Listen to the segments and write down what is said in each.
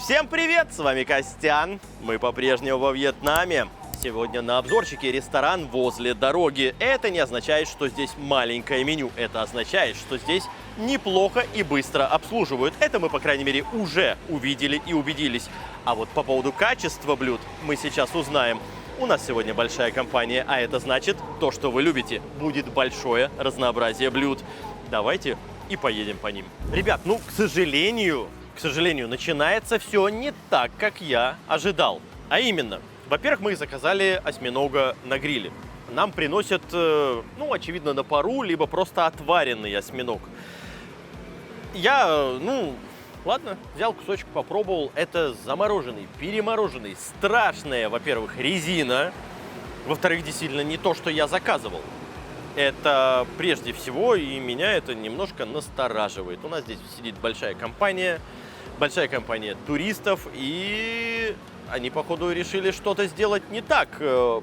Всем привет, с вами Костян. Мы по-прежнему во Вьетнаме. Сегодня на обзорчике ресторан возле дороги. Это не означает, что здесь маленькое меню. Это означает, что здесь неплохо и быстро обслуживают. Это мы, по крайней мере, уже увидели и убедились. А вот по поводу качества блюд мы сейчас узнаем. У нас сегодня большая компания, а это значит, то, что вы любите, будет большое разнообразие блюд. Давайте и поедем по ним. Ребят, к сожалению, начинается все не так, как я ожидал. А именно, во-первых, мы заказали осьминога на гриле. Нам приносят, очевидно, на пару, либо просто отваренный осьминог. Я, ладно, взял кусочек, попробовал. Это замороженный, перемороженный, страшная, во-первых, резина. Во-вторых, действительно не то, что я заказывал. Это прежде всего, и меня это немножко настораживает. У нас здесь сидит большая компания туристов, и они, походу, решили что-то сделать не так,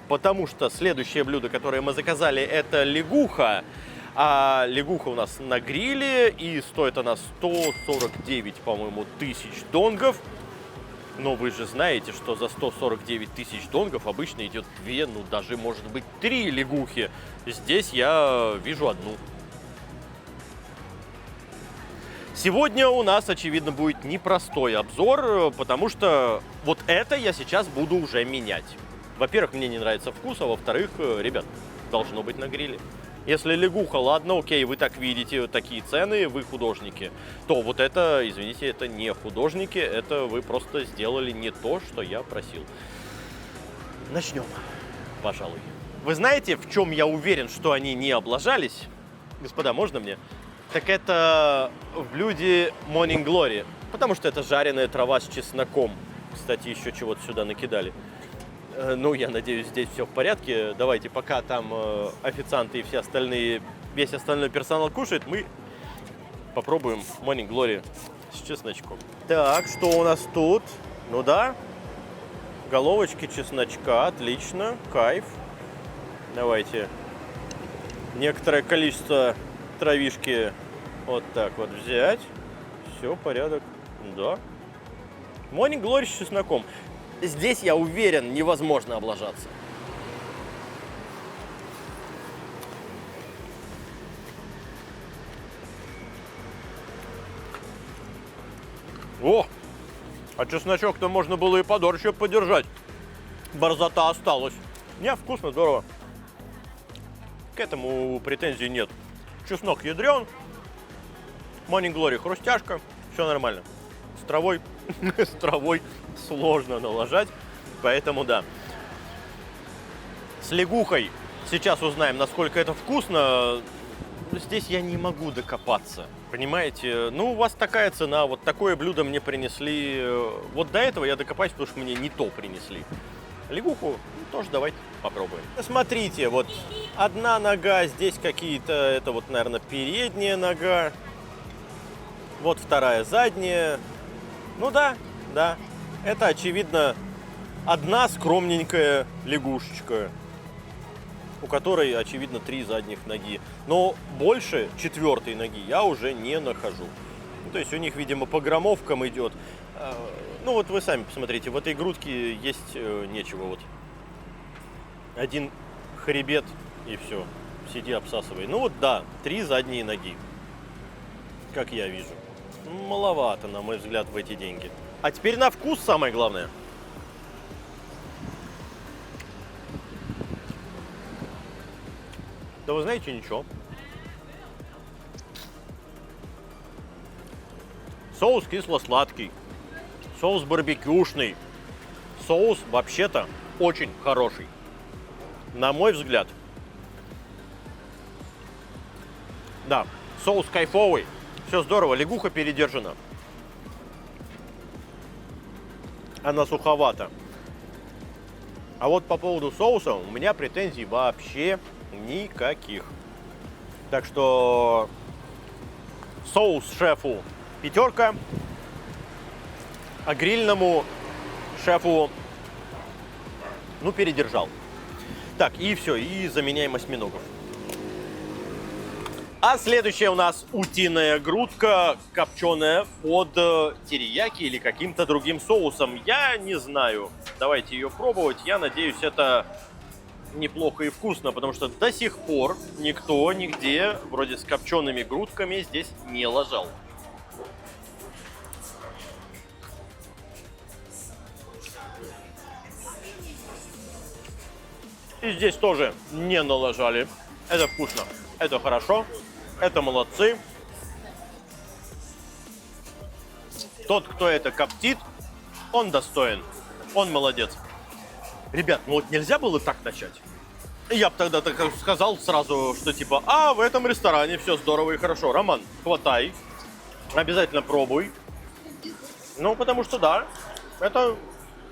потому что следующее блюдо, которое мы заказали, это лягуха. А лягуха у нас на гриле, и стоит она 149, по-моему, тысяч донгов. Но вы же знаете, что за 149 тысяч донгов обычно идет 2, даже, может быть, 3 лягухи. Здесь я вижу одну. Сегодня у нас, очевидно, будет непростой обзор, потому что вот это я сейчас буду уже менять. Во-первых, мне не нравится вкус, а во-вторых, ребят, должно быть на гриле. Если лягуха, ладно, окей, вы так видите, такие цены, вы художники, то вот это, извините, это не художники, это вы просто сделали не то, что я просил. Начнем, пожалуй. Вы знаете, в чем я уверен, что они не облажались? Господа, можно мне? Так это в блюде Morning Glory, потому что это жареная трава с чесноком. Кстати, еще чего-то сюда накидали. Я надеюсь, здесь все в порядке. Давайте, пока там официанты и весь остальной персонал кушает, мы попробуем Morning Glory с чесночком. Так, что у нас тут? Головочки чесночка, отлично, кайф. Давайте некоторое количество травишки вот так вот взять. Все, порядок. Да. Morning Glory с чесноком. Здесь, я уверен, невозможно облажаться. О! А чесночок-то можно было и подольше подержать. Борзота осталась. Не, вкусно, здорово. К этому претензий нет. Чеснок ядрен. Morning Glory хрустяшка. Все нормально. С травой сложно налажать, поэтому да. С лягухой сейчас узнаем, насколько это вкусно. Здесь я не могу докопаться, понимаете? У вас такая цена, вот такое блюдо мне принесли. Вот до этого я докопаюсь, потому что мне не то принесли. Лягуху тоже давайте попробуем. Смотрите, вот одна нога, здесь какие-то, это вот, наверное, передняя нога. Вот вторая задняя. Да, это, очевидно, одна скромненькая лягушечка, у которой, очевидно, 3 задних ноги. Но больше 4-й ноги я уже не нахожу. То есть у них, видимо, по граммовкам идет. Вот вы сами посмотрите, в этой грудке есть нечего. Вот один хребет и все, сиди обсасывай. Да, 3 задние ноги, как я вижу. Маловато, на мой взгляд, в эти деньги. А теперь на вкус самое главное. Да вы знаете, ничего. Соус кисло-сладкий, соус барбекюшный, соус вообще-то очень хороший. На мой взгляд. Да, соус кайфовый. Все здорово, лягуха передержана. Она суховата. А вот по поводу соуса у меня претензий вообще никаких. Так что соус шефу 5, а грильному шефу, передержал. Так, и все, и заменяем осьминогов. А следующая у нас утиная грудка, копченая под терияки или каким-то другим соусом. Я не знаю. Давайте ее пробовать. Я надеюсь, это неплохо и вкусно, потому что до сих пор никто нигде вроде с копчеными грудками здесь не лажал. И здесь тоже не налажали. Это вкусно, это хорошо, это молодцы. Тот, кто это коптит, он достоин, он молодец. Ребят, ну вот нельзя было так начать. Я бы тогда так сказал сразу, что типа, в этом ресторане все здорово и хорошо. Роман, хватай, обязательно пробуй. Ну, потому что да, это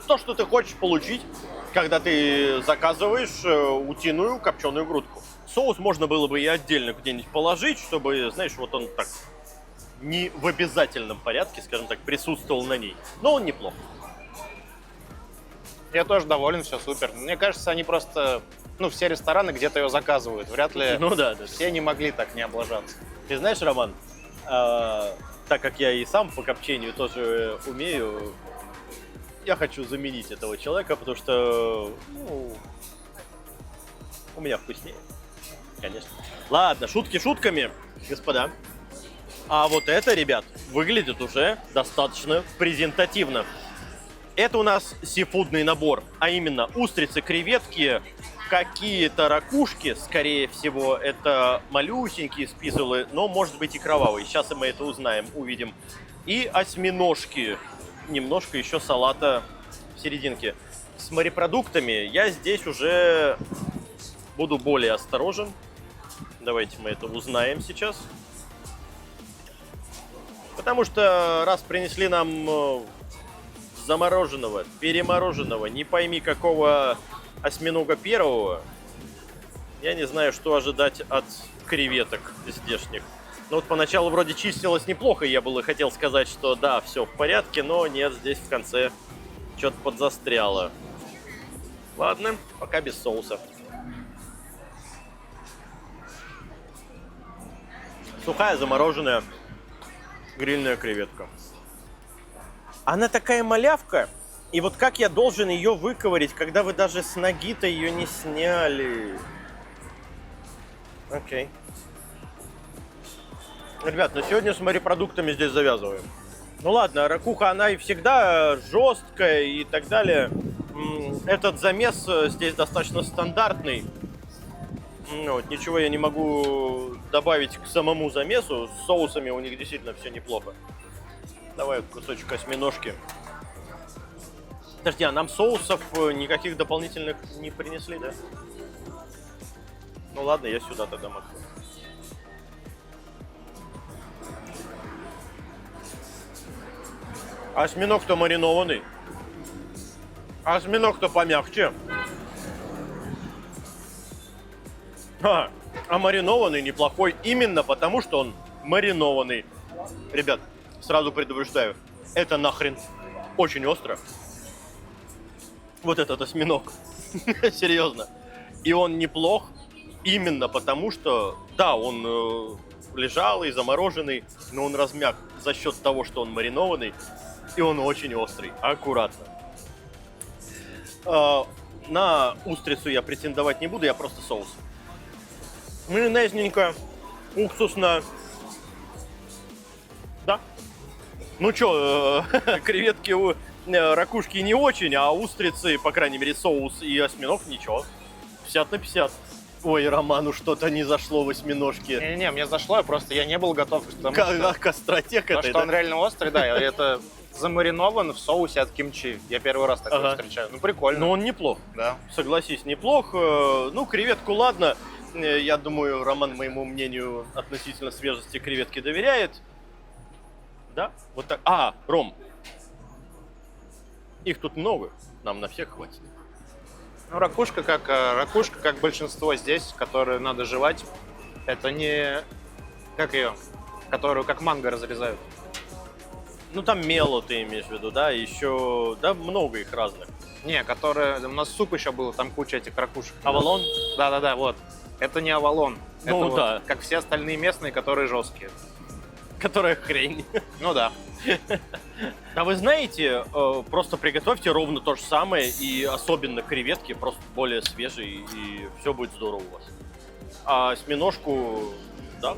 то, что ты хочешь получить, когда ты заказываешь утиную копченую грудку. Соус можно было бы и отдельно где-нибудь положить, чтобы, знаешь, вот он так не в обязательном порядке, скажем так, присутствовал на ней. Но он неплох. Я тоже доволен, все супер. Мне кажется, они просто, все рестораны где-то ее заказывают. Вряд ли все не могли так не облажаться. Ты знаешь, Роман, так как я и сам по копчению тоже умею, я хочу заменить этого человека, потому что у меня вкуснее, конечно. Ладно, шутки шутками, господа. А вот это, ребят, выглядит уже достаточно презентативно. Это у нас сифудный набор, а именно устрицы, креветки, какие-то ракушки, скорее всего, это малюсенькие спизулы, но может быть и кровавые. Сейчас мы это узнаем, увидим. И осьминожки. Немножко еще салата в серединке. С морепродуктами я здесь уже буду более осторожен. Давайте мы это узнаем сейчас. Потому что раз принесли нам замороженного, перемороженного, не пойми какого осьминога первого, я не знаю, что ожидать от креветок здешних. Ну вот поначалу вроде чистилось неплохо, я было хотел сказать, что да, все в порядке, но нет, здесь в конце что-то подзастряло. Ладно, пока без соуса. Сухая замороженная грильная креветка. Она такая малявка, и вот как я должен ее выковырить, когда вы даже с ноги-то ее не сняли? Окей. Ребят, на сегодня с морепродуктами здесь завязываем. Ну ладно, ракуха, она и всегда жесткая и так далее. Этот замес здесь достаточно стандартный. Вот, ничего я не могу добавить к самому замесу. С соусами у них действительно все неплохо. Давай кусочек осьминожки. Подожди, а нам соусов никаких дополнительных не принесли, да? Ну ладно, я сюда тогда макну. Осьминог-то маринованный. Осьминог-то помягче. А маринованный неплохой именно потому, что он маринованный. Ребят, сразу предупреждаю, это нахрен очень остро. Вот этот осьминог. Серьезно. И он неплох именно потому, что, да, он лежал и замороженный, но он размяк за счет того, что он маринованный, и он очень острый. Аккуратно. На устрицу я претендовать не буду, я просто соус. Майонезненько, уксусно. Да. Ну чё, креветки, ракушки не очень, а устрицы, по крайней мере, соус и осьминог ничего. 50 на 50. Ой, Роману что-то не зашло в осьминожке. Не-не, мне зашло, я не был готов к тому, к остроте к этой, что он реально острый, да, это замаринован в соусе от кимчи. Я первый раз такое встречаю. Ну, прикольно. Ну, он неплох. Да. Согласись, неплох. Ну, креветку, ладно. Я думаю, Роман моему мнению относительно свежести креветки доверяет. Да? Вот так. Ром. Их тут много. Нам на всех хватит. Ну, ракушка, как большинство здесь, которую надо жевать. Это не... Как ее? Которую как манго разрезают. Ну, там мело ты имеешь в виду, да? Еще, да, много их разных. Не, которые... У нас суп еще был, там куча этих ракушек. Авалон? Да-да-да, вот. Это не Авалон. Ну Это вот да. как все остальные местные, которые жесткие. Которая хрень. Ну да. А вы знаете, просто приготовьте ровно то же самое, и особенно креветки, просто более свежие, и все будет здорово у вас. А осьминожку, да,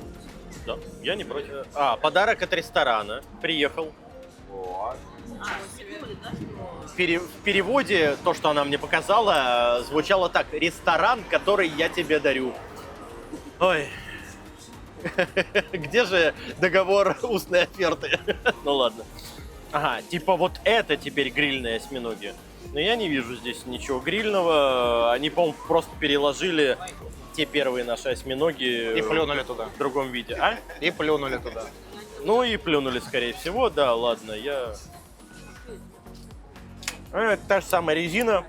я не против. Подарок от ресторана приехал. Вот. В переводе то, что она мне показала, звучало так: ресторан, который я тебе дарю. Ой. Где же договор устной оферты? Ну ладно. Ага, типа вот это теперь грильные осьминоги. Но я не вижу здесь ничего грильного. Они, по-моему, просто переложили те первые наши осьминоги И плюнули туда. в другом виде. А? И плюнули туда. Ну и плюнули, скорее всего. Да, ладно, это та же самая резина.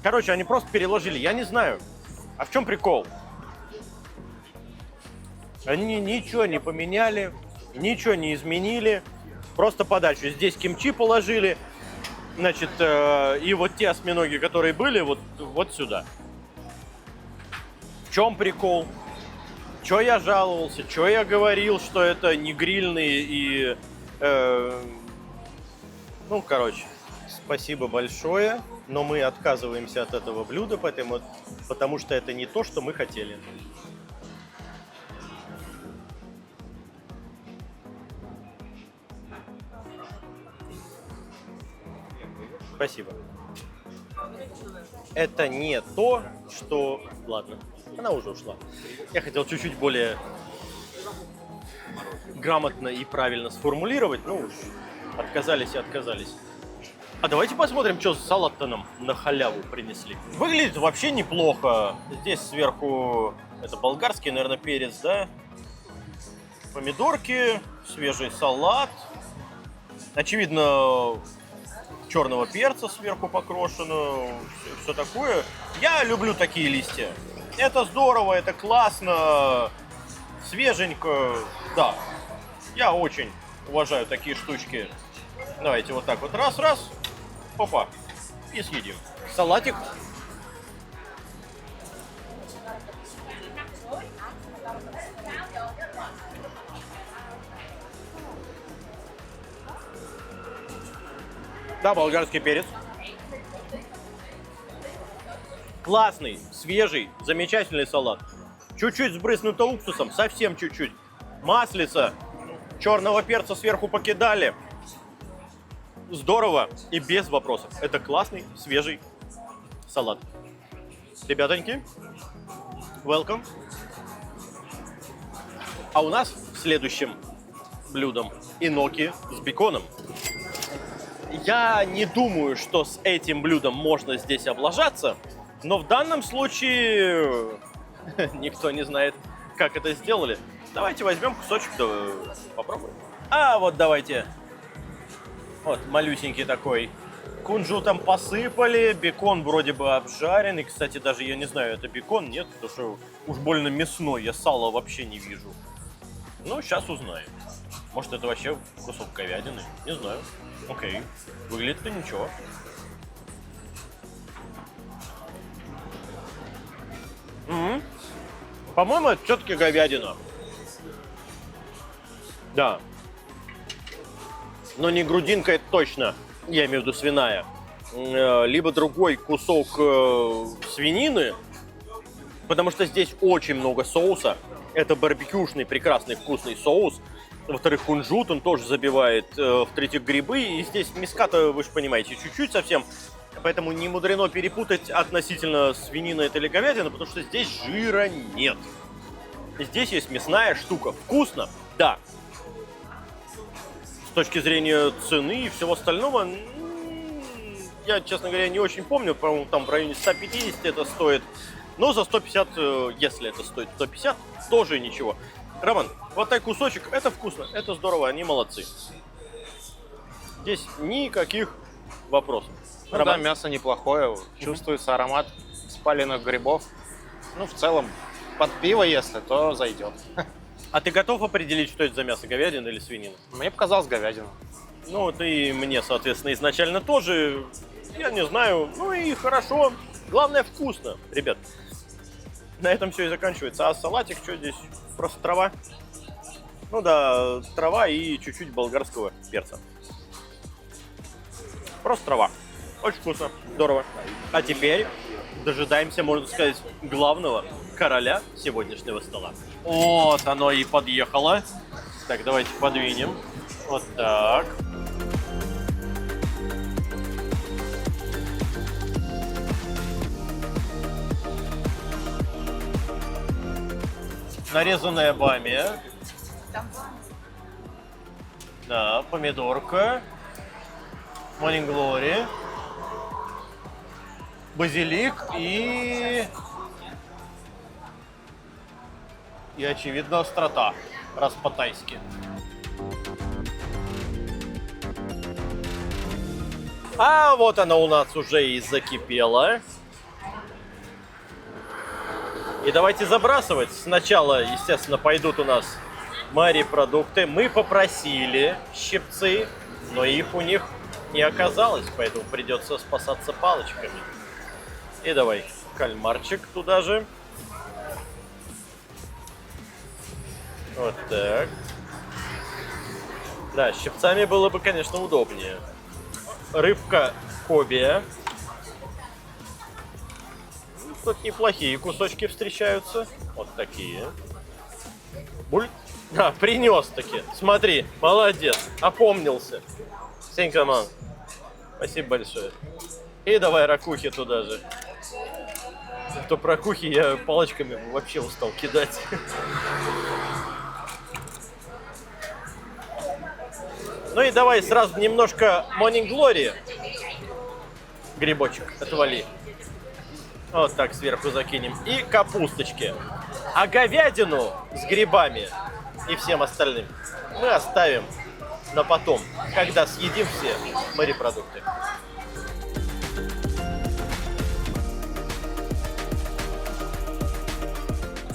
Короче, они просто переложили. Я не знаю. А в чем прикол? Они ничего не поменяли, ничего не изменили. Просто подачу. Здесь кимчи положили. Значит, и вот те осьминоги, которые были, вот сюда. В чем прикол? Че я жаловался? Че я говорил, что это не грильные и... Ну, короче, спасибо большое, но мы отказываемся от этого блюда, потому что это не то, что мы хотели. Спасибо. Это не то, что... Ладно, она уже ушла. Я хотел чуть-чуть более грамотно и правильно сформулировать, но уж отказались и отказались. А давайте посмотрим, что салат-то нам на халяву принесли. Выглядит вообще неплохо. Здесь сверху это болгарский, наверное, перец, да? Помидорки, свежий салат. Очевидно, черного перца сверху покрошено, все такое. Я люблю такие листья. Это здорово, это классно, свеженько. Да, я очень уважаю такие штучки. Давайте вот так вот раз-раз, опа, и съедим. Салатик. Да, болгарский перец. Классный, свежий, замечательный салат. Чуть-чуть сбрызнуто уксусом, совсем чуть-чуть. Маслица, черного перца сверху покидали. Здорово и без вопросов. Это классный, свежий салат. Ребятоньки, welcome. А у нас следующим блюдом иноки с беконом. Я не думаю, что с этим блюдом можно здесь облажаться, но в данном случае никто не знает, как это сделали. Давайте возьмем кусочек, да попробуем. А вот давайте. Вот, малюсенький такой. Кунжутом посыпали, бекон вроде бы обжаренный. Кстати, даже я не знаю, это бекон, нет, потому что уж больно мясной, я сала вообще не вижу. Ну, сейчас узнаем. Может, это вообще кусок говядины? Не знаю. Окей. Выглядит-то ничего. По-моему, это все-таки говядина. Да. Но не грудинка, это точно. Я имею в виду свиная. Либо другой кусок свинины. Потому что здесь очень много соуса. Это барбекюшный, прекрасный, вкусный соус. Во-вторых, кунжут, он тоже забивает. В-третьих, грибы. И здесь мяска-то, вы же понимаете, чуть-чуть совсем. Поэтому не мудрено перепутать относительно свинины это или говядина, потому что здесь жира нет. Здесь есть мясная штука. Вкусно? Да. С точки зрения цены и всего остального, я, честно говоря, не очень помню. По-моему, там в районе 150 это стоит. Но за 150, если это стоит 150, тоже ничего. Роман, вот такой кусочек, это вкусно, это здорово, они молодцы. Здесь никаких вопросов. Ну, да, мясо неплохое, чувствуется аромат спаленных грибов. Ну, в целом, под пиво, если, то зайдет. А ты готов определить, что это за мясо, говядина или свинина? Мне показалось говядина. Ну, ты мне, соответственно, изначально тоже, я не знаю, ну и хорошо. Главное, вкусно, ребят. На этом все и заканчивается. А салатик, что здесь? Просто трава. Ну да, трава и чуть-чуть болгарского перца. Просто трава. Очень вкусно, здорово. А теперь дожидаемся, можно сказать, главного короля сегодняшнего стола. Вот оно и подъехало. Так, давайте подвинем. Вот так. Нарезанная бамия. Да, помидорка. Morning Glory. Базилик и очевидно, острота, раз по-тайски. А вот она у нас уже и закипела. И давайте забрасывать. Сначала, естественно, пойдут у нас морепродукты. Мы попросили щипцы, но их у них не оказалось, поэтому придется спасаться палочками. И давай кальмарчик туда же. Вот так. Да, щипцами было бы, конечно, удобнее. Рыбка кобия. Тут неплохие кусочки встречаются. Вот такие. Буль. Да, принес таки. Смотри, молодец. Опомнился. Сенька, мам. Спасибо большое. И давай ракухи туда же. То про ракухи я палочками вообще устал кидать. Ну и давай сразу немножко Morning Glory. Грибочек отвали. Вот так сверху закинем. И капусточки. А говядину с грибами и всем остальным мы оставим на потом, когда съедим все морепродукты.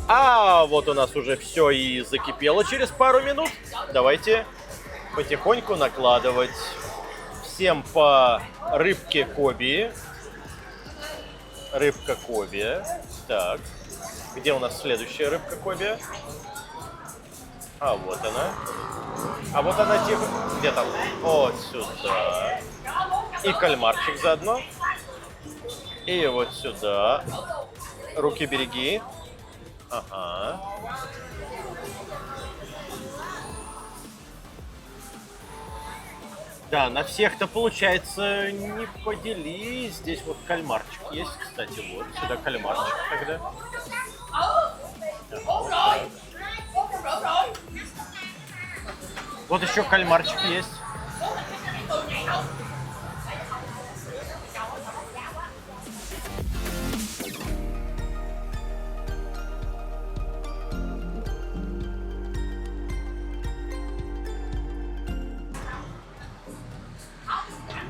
А вот у нас уже все и закипело через пару минут. Давайте потихоньку накладывать всем по рыбке коби. Рыбка кобия. Так. Где у нас следующая рыбка кобия? А вот она. А вот она тихо. Где там? Вот сюда. И кальмарчик заодно. И вот сюда. Руки береги. Ага. Да, на всех-то, получается, не поделись. Здесь вот кальмарчик есть, кстати, вот. Сюда кальмарчик тогда. Вот еще кальмарчик есть.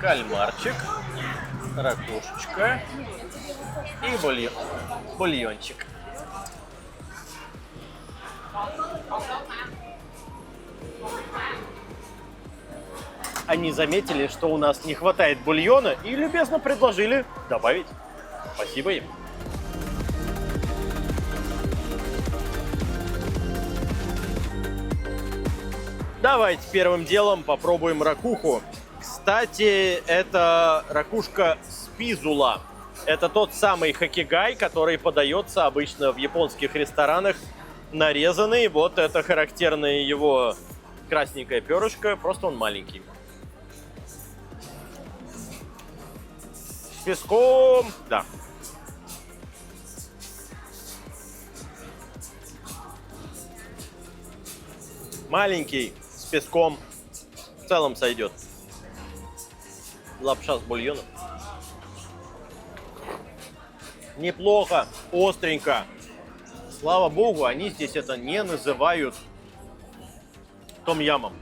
Кальмарчик, ракушечка и бульончик. Они заметили, что у нас не хватает бульона и любезно предложили добавить. Спасибо им. Давайте первым делом попробуем ракуху. Кстати, это ракушка спизула. Это тот самый хокигай, который подается обычно в японских ресторанах нарезанный. Вот это характерное его красненькое перышко, просто он маленький. С песком, да. Маленький, с песком, в целом сойдет. Лапша с бульоном. Неплохо, остренько. Слава богу, они здесь это не называют том-ямом.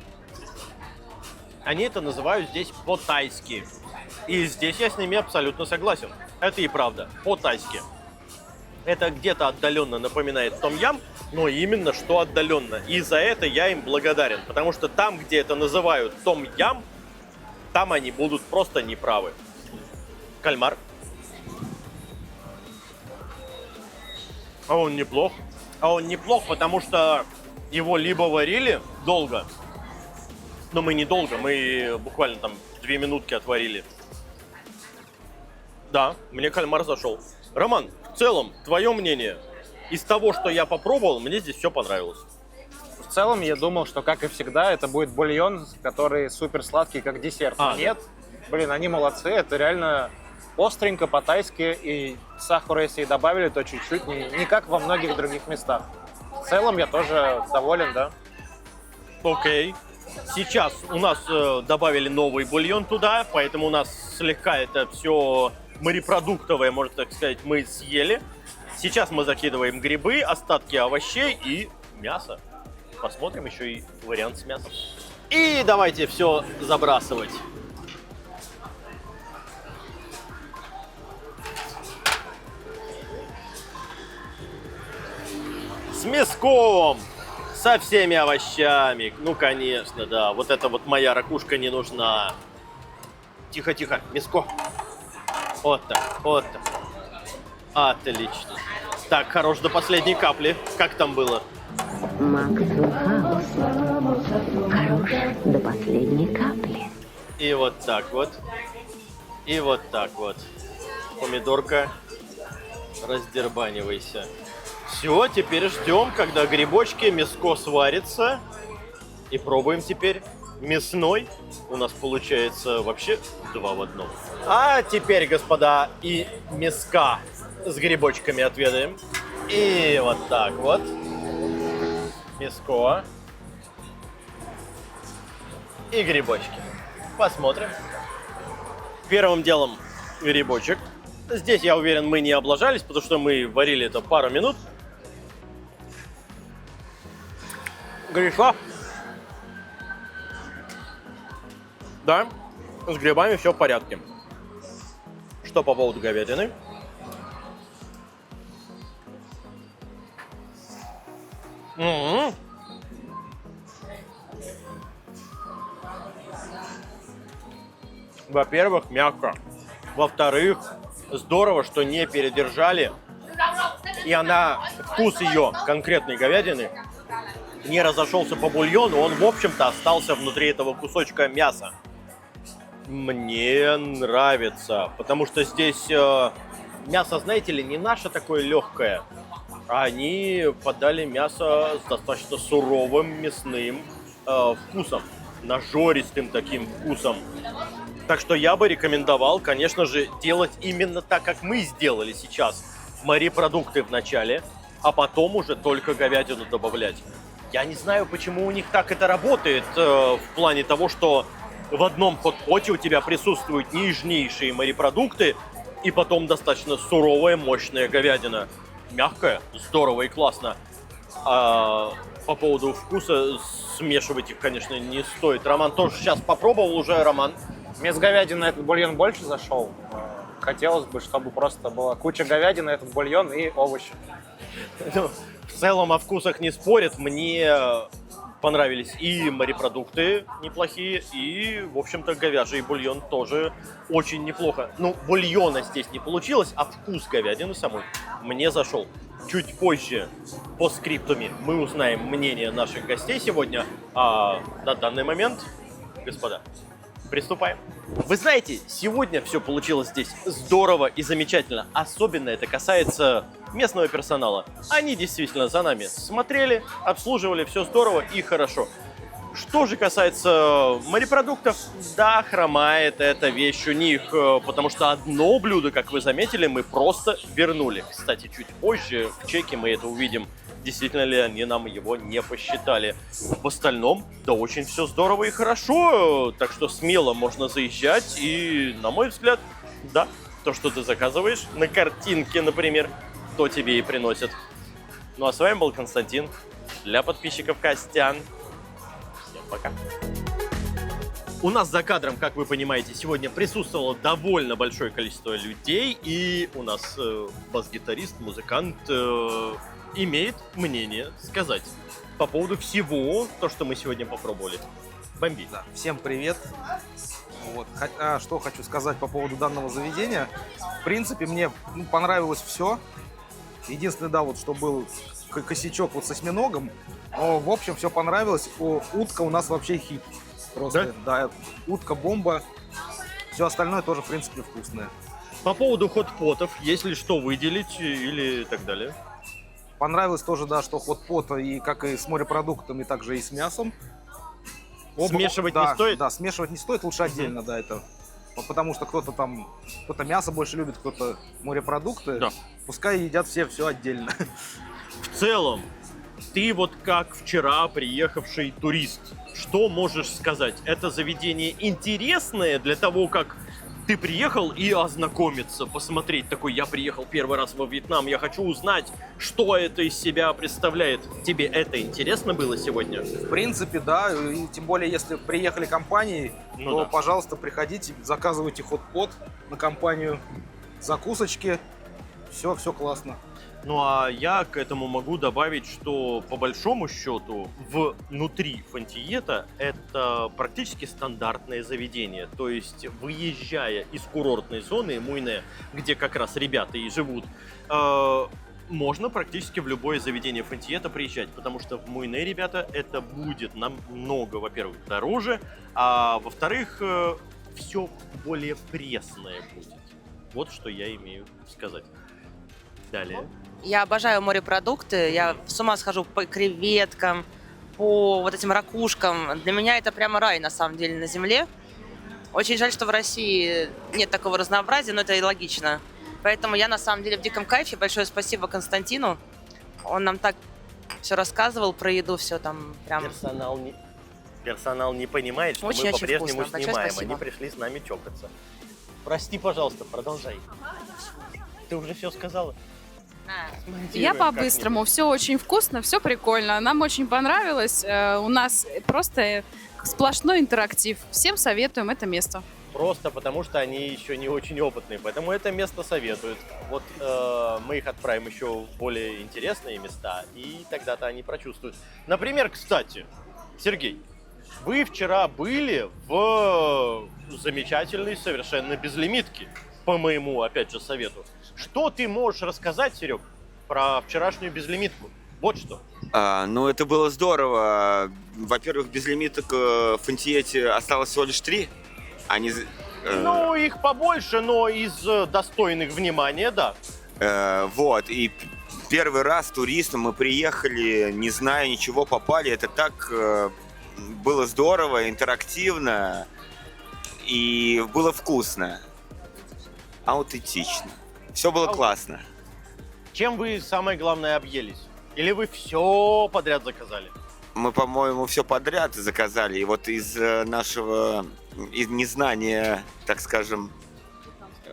Они это называют здесь по-тайски. И здесь я с ними абсолютно согласен. Это и правда, по-тайски. Это где-то отдаленно напоминает том-ям, но именно что отдаленно. И за это я им благодарен. Потому что там, где это называют том-ям, там они будут просто неправы. Кальмар. А он неплох. А он неплох, потому что его либо варили долго, но мы недолго, мы буквально там 2 минутки отварили. Да, мне кальмар зашел. Роман, в целом, твое мнение? Из того, что я попробовал, мне здесь все понравилось. В целом, я думал, что, как и всегда, это будет бульон, который супер сладкий, как десерт. А, Нет, блин, они молодцы, это реально остренько, по-тайски, и сахара, если и добавили, то чуть-чуть, не как во многих других местах. В целом, я тоже доволен, да. Окей. Сейчас у нас добавили новый бульон туда, поэтому у нас слегка это все морепродуктовое, можно так сказать, мы съели. Сейчас мы закидываем грибы, остатки овощей и мясо. Посмотрим еще и вариант с мясом. И давайте все забрасывать. С мяском! Со всеми овощами. Ну, конечно, да. Вот эта вот моя ракушка не нужна. Тихо-тихо, мяско. Вот так, вот так. Отлично. Так, хорош до последней капли. Как там было? Максвелл Хаус. Хорош до последней капли. И вот так вот. И вот так вот. Помидорка, раздербанивайся. Все, теперь ждем, когда грибочки, мяско сварится. И пробуем теперь мясной. У нас получается вообще 2 в 1. А теперь, господа, и мяска с грибочками отведаем. И вот так вот. Мяско. И грибочки. Посмотрим. Первым делом грибочек. Здесь, я уверен, мы не облажались, потому что мы варили это пару минут. Гриша. Да, с грибами все в порядке. Что по поводу говядины? М-м-м. Во-первых, мягко. Во-вторых, здорово, что не передержали. И вкус ее конкретной говядины не разошелся по бульону, он, в общем-то, остался внутри этого кусочка мяса. Мне нравится, потому что здесь мясо, знаете ли, не наше такое легкое, а они подали мясо с достаточно суровым мясным вкусом, нажористым таким вкусом. Так что я бы рекомендовал, конечно же, делать именно так, как мы сделали сейчас. Морепродукты в начале, а потом уже только говядину добавлять. Я не знаю, почему у них так это работает, в плане того, что в одном хот-поте у тебя присутствуют нежнейшие морепродукты, и потом достаточно суровая, мощная говядина. Мягкая, здорово и классно. А по поводу вкуса смешивать их, конечно, не стоит. Роман тоже сейчас попробовал уже, Роман. Мне с говядиной этот бульон больше зашел. Хотелось бы, чтобы просто была куча говядины, этот бульон и овощи. В целом о вкусах не спорят. Мне понравились и морепродукты неплохие, и, в общем-то, говяжий бульон тоже очень неплохо. Ну, бульона здесь не получилось, а вкус говядины самой мне зашел. Чуть позже, по скриптуме, мы узнаем мнение наших гостей сегодня. А на данный момент, господа, приступаем. Вы знаете, сегодня все получилось здесь здорово и замечательно. Особенно это касается местного персонала. Они действительно за нами смотрели, обслуживали, все здорово и хорошо. Что же касается морепродуктов, да, хромает эта вещь у них, потому что одно блюдо, как вы заметили, мы просто вернули. Кстати, чуть позже в чеке мы это увидим, действительно ли они нам его не посчитали. В остальном, да, очень все здорово и хорошо, так что смело можно заезжать, и, на мой взгляд, да, то, что ты заказываешь на картинке, например, то тебе и приносят. Ну а с вами был Константин, для подписчиков Костян. Всем пока. У нас за кадром, как вы понимаете, сегодня присутствовало довольно большое количество людей, и у нас бас-гитарист, музыкант имеет мнение сказать по поводу всего, то, что мы сегодня попробовали. Бомби. Да, всем привет. Вот. Что хочу сказать по поводу данного заведения. В принципе, мне понравилось все. Единственное, да, вот что был косячок вот с осьминогом, но в общем все понравилось. Утка у нас вообще хит. Просто, да, утка бомба. Все остальное тоже, в принципе, вкусное. По поводу хот-потов, если что выделить или так далее. Понравилось тоже, да, что хот-пот и как и с морепродуктами, так же и с мясом. Смешивать да, не стоит? Да, смешивать не стоит, лучше отдельно, да, это. Потому что кто-то мясо больше любит, кто-то морепродукты. Да. Пускай едят все отдельно. В целом, ты вот как вчера приехавший турист, что можешь сказать? Это заведение интересное для того, как ты приехал и ознакомиться, посмотреть такой, я приехал первый раз во Вьетнам, я хочу узнать, что это из себя представляет. Тебе это интересно было сегодня? В принципе, да, и тем более, если приехали компанией, Ну то, да. пожалуйста, приходите, заказывайте хот-пот на компанию, закусочки, все классно. Ну а я к этому могу добавить, что по большому счету внутри Фантиета это практически стандартное заведение. То есть выезжая из курортной зоны Муйне, где как раз ребята и живут, можно практически в любое заведение Фантиета приезжать, потому что в Муйне, ребята, это будет намного, во-первых, дороже, а во-вторых, все более пресное будет. Вот что я имею сказать. Далее. Я обожаю морепродукты, я с ума схожу по креветкам, по вот этим ракушкам. Для меня это прямо рай, на самом деле, на земле. Очень жаль, что в России нет такого разнообразия, но это и логично. Поэтому я, на самом деле, в диком кайфе. Большое спасибо Константину. Он нам так все рассказывал про еду, все там прям... Персонал не понимает, что Очень-очень мы по-прежнему вкусно. Большое снимаем. спасибо. Они пришли с нами чокаться. Прости, пожалуйста, продолжай. Ты уже все сказала? Я по-быстрому. Все очень вкусно, все прикольно. Нам очень понравилось. У нас просто сплошной интерактив. Всем советуем это место. Просто потому, что они еще не очень опытные, поэтому это место советуют. Вот мы их отправим еще в более интересные места, и тогда-то они прочувствуют. Например, кстати, Сергей, вы вчера были в замечательной совершенно безлимитке, по моему, опять же, совету. Что ты можешь рассказать, Серег, про вчерашнюю безлимитку? Вот что. Ну, это было здорово. Во-первых, безлимиток в Фантиете осталось всего лишь 3. Они... Ну, их побольше, но из достойных внимания, да. Вот, и первый раз туристам мы приехали, не зная ничего, попали. Это так было здорово, интерактивно и было вкусно, аутентично. Все было классно. Чем вы, самое главное, объелись? Или вы все подряд заказали? Мы, по-моему, все подряд заказали. И вот из нашего из незнания, так скажем,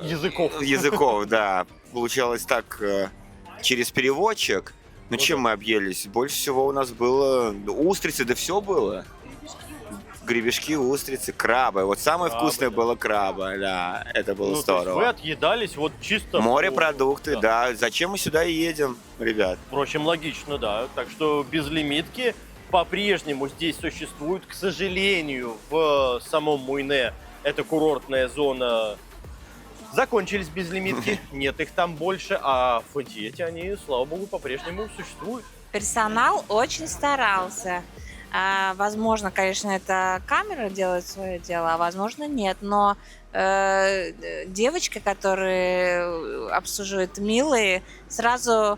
языков, да, получалось так через переводчик. Ну, чем мы объелись? Больше всего у нас было устрицы, да все было. Гребешки, устрицы, крабы. Вот самое вкусное было краба, да, это было здорово. Вы отъедались вот чисто... Морепродукты, да. Зачем мы сюда и едем, ребят? Впрочем, логично, да. Так что безлимитки по-прежнему здесь существуют. К сожалению, в самом Муйне, эта курортная зона, закончились безлимитки. Нет их там больше, а в Фантиете они, слава богу, по-прежнему существуют. Персонал очень старался. Возможно, конечно, это камера делает свое дело, а возможно, нет. Но девочки, которые обслуживают милые, сразу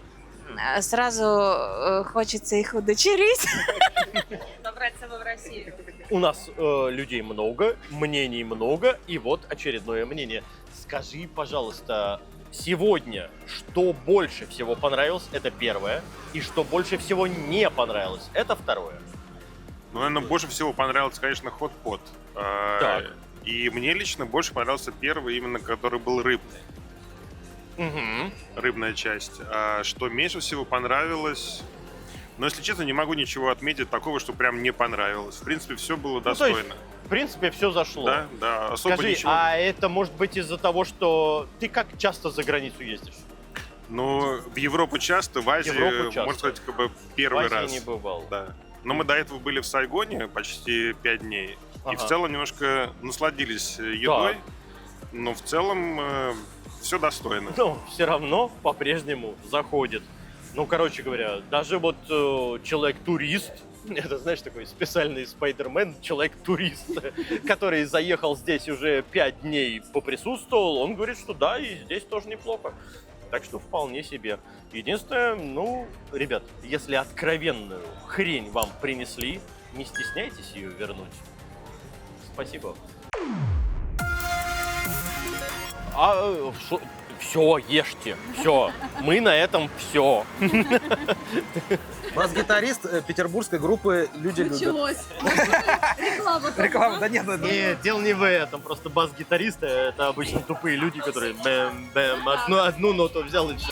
хочется их удочерить. Забрать с собой в Россию. У нас людей много, мнений много, и вот очередное мнение. Скажи, пожалуйста, сегодня, что больше всего понравилось, это первое, и что больше всего не понравилось, это второе. Ну, наверное, больше всего понравился, конечно, хот-пот. Так. И мне лично больше понравился первый, именно который был рыбный. Угу. Рыбная часть. А что меньше всего понравилось... Но, если честно, не могу ничего отметить такого, что прям не понравилось. В принципе, все было достойно. То есть, в принципе, все зашло. Да, да, особо Скажи, ничего... а это может быть из-за того, что ты как часто за границу ездишь? Ну, в Европу часто, в Азию, часто. можно сказать, как бы первый в Азии раз. не бывал. Да. Но мы до этого были в Сайгоне почти 5 дней. И в целом немножко насладились едой. Так. Но в целом все достойно. Но все равно по-прежнему заходит. Ну, короче говоря, даже вот человек-турист, это, знаешь, такой специальный спайдермен, человек-турист, который заехал здесь уже 5 дней поприсутствовал, он говорит, что да, и здесь тоже неплохо. Так что вполне себе. Единственное, ну, ребят, если откровенную хрень вам принесли, не стесняйтесь ее вернуть. Спасибо. Все, ешьте, все. Мы на этом все. Бас-гитарист петербургской группы «Люди любят». Началось. Реклама, да нет, Нет, дело не в этом. Просто бас-гитаристы — это обычно тупые люди, которые одну ноту взял и все.